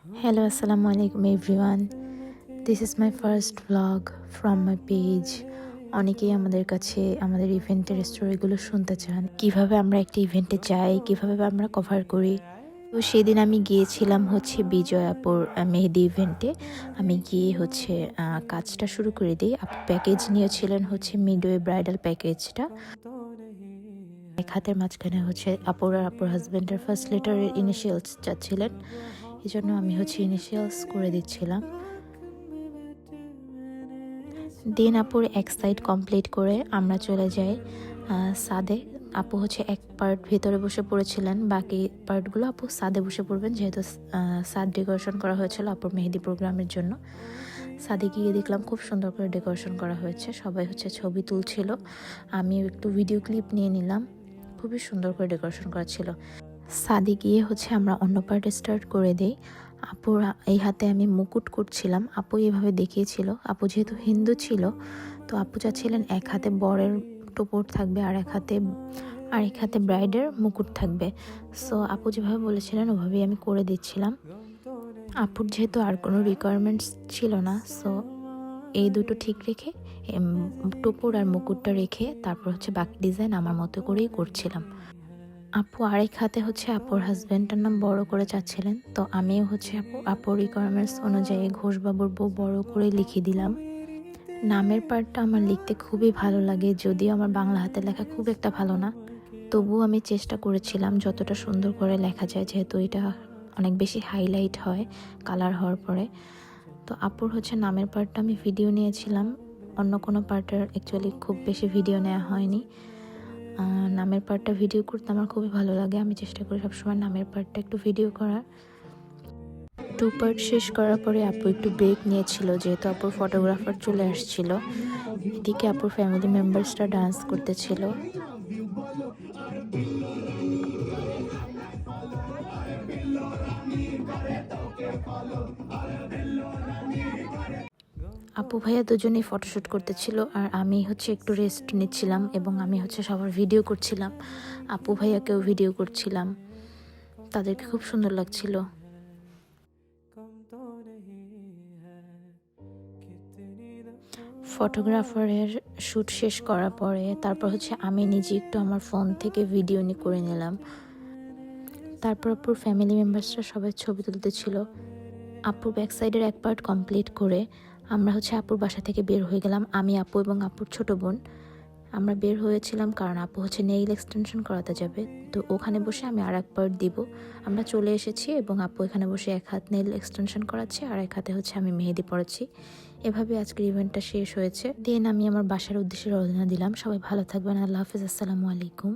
Hello, assalamu alaikum everyone. This is my first vlog from my page. অনেকেই আমাদের কাছে আমাদের ইভেন্টের স্টোরিগুলো শুনতে চান, কিভাবে আমরা একটা ইভেন্টে যাই, কিভাবে আমরা কভার করি। তো সেদিন আমি গিয়েছিলাম হচ্ছে বিজয়াপুর মেহেদি ইভেন্টে। আমি গিয়ে হচ্ছে কাজটা শুরু করে দিই। আপু প্যাকেজ নিয়েছিলেন হচ্ছে মিডওয়ে ব্রাইডাল প্যাকেজটা। এক হাতের মাঝখানে হচ্ছে আপুর আর আপুর হাজব্যান্ডের ফার্স্ট লেটারের ইনিশিয়ালস চাচ্ছিলেন, এই জন্য আমি হচ্ছে ইনিশিয়ালস করে দিচ্ছিলাম। দেন আপুর এক সাইড কমপ্লিট করে আমরা চলে যাই সাদে। আপু হচ্ছে এক পার্ট ভেতরে বসে পড়েছিলেন, বাকি পার্টগুলো আপু সাদে বসে পড়বেন, যেহেতু সাদ ডেকোরেশন করা হয়েছিল আপুর মেহেদি প্রোগ্রামের জন্য। সাদে গিয়ে দেখলাম খুব সুন্দর করে ডেকোরেশন করা হয়েছে, সবাই হচ্ছে ছবি তুলছিল, আমি একটু ভিডিও ক্লিপ নিয়ে নিলাম। খুবই সুন্দর করে ডেকোরেশন করা ছিল। সাদে গিয়ে হচ্ছে আমরা অন্য পার্ট স্টার্ট করে দিই। আপুর এই হাতে আমি মুকুট করছিলাম, আপু এভাবে দেখিয়েছিল। আপু যেহেতু হিন্দু ছিল, তো আপু চাচ্ছিলেন এক হাতে বরের টোপর থাকবে আর এক হাতে ব্রাইডের মুকুট থাকবে। সো আপু যেভাবে বলেছিলেন ওভাবেই আমি করে দিচ্ছিলাম। আপুর যেহেতু আর কোনো রিকোয়ারমেন্টস ছিল না, সো এই দুটো ঠিক রেখে টোপর আর মুকুটটা রেখে তারপর হচ্ছে বাকি ডিজাইন আমার মতো করেই করছিলাম। আপু আরেক হাতে হচ্ছে আপুর হাজব্যান্ডটার নাম বড় করে চাচ্ছিলেন, তো আমিও হচ্ছে আপুর রিকোয়ারমেন্টস অনুযায়ী ঘোষবাবুর বউ বড় করে লিখে দিলাম। নামের পার্টটা আমার লিখতে খুবই ভালো লাগে, যদিও আমার বাংলা হাতে লেখা খুব একটা ভালো না, তবুও আমি চেষ্টা করেছিলাম যতটা সুন্দর করে লেখা যায়, যেহেতু এটা অনেক বেশি হাইলাইট হয় কালার হওয়ার পরে। তো আপুর হচ্ছে নামের পার্টটা আমি ভিডিও নিয়েছিলাম, অন্য কোনো পার্টের অ্যাকচুয়ালি খুব বেশি ভিডিও নেওয়া হয়নি। নামের পার্টটা ভিডিও করতে আমার খুবই ভালো লাগে, আমি চেষ্টা করি সবসময় নামের পার্টটা একটু ভিডিও করার। 2 পার্ট শেষ করার পরে আপু একটু ব্রেক নিয়েছিল, যেহেতু আপুর ফটোগ্রাফার চলে আসছিল। এদিকে আপুর ফ্যামিলি মেম্বার্সরা ডান্স করতেছিল। আপু ভাইয়া দুজনেই ফটোশ্যুট করতেছিল আর আমি হচ্ছে একটু রেস্ট নিচ্ছিলাম, এবং আমি হচ্ছে সবার ভিডিও করছিলাম, আপু ভাইয়াকেও ভিডিও করছিলাম, তাদেরকে খুব সুন্দর লাগছিল। ফটোগ্রাফারের শ্যুট শেষ করার পরে তারপর হচ্ছে আমি নিজে একটু আমার ফোন থেকে ভিডিও করে নিলাম। তারপর আপুর ফ্যামিলি মেম্বার্সরা সবাই ছবি তুলতেছিল। আপুর ব্যাক সাইডের এক পার্ট কমপ্লিট করে আমরা হচ্ছে আপুর বাসা থেকে বের হয়ে গেলাম। আমি, আপু এবং আপুর ছোট বোন আমরা বের হয়েছিলাম, কারণ আপু হচ্ছে নেইল এক্সটেনশন করাতে যাবে, তো ওখানে বসে আমি আর এক পার্ট দিব। আমরা চলে এসেছি এবং আপু এখানে বসে এক হাত নেইল এক্সটেনশন করাচ্ছে আর এক হাতে হচ্ছে আমি মেহেদি পড়াচ্ছি। এভাবে আজকের ইভেন্টটা শেষ হয়েছে। দেন আমি আমার বাসার উদ্দেশ্যে রওনা দিলাম। সবাই ভালো থাকবেন, আল্লাহ হাফিজ, আসসালামু আলাইকুম।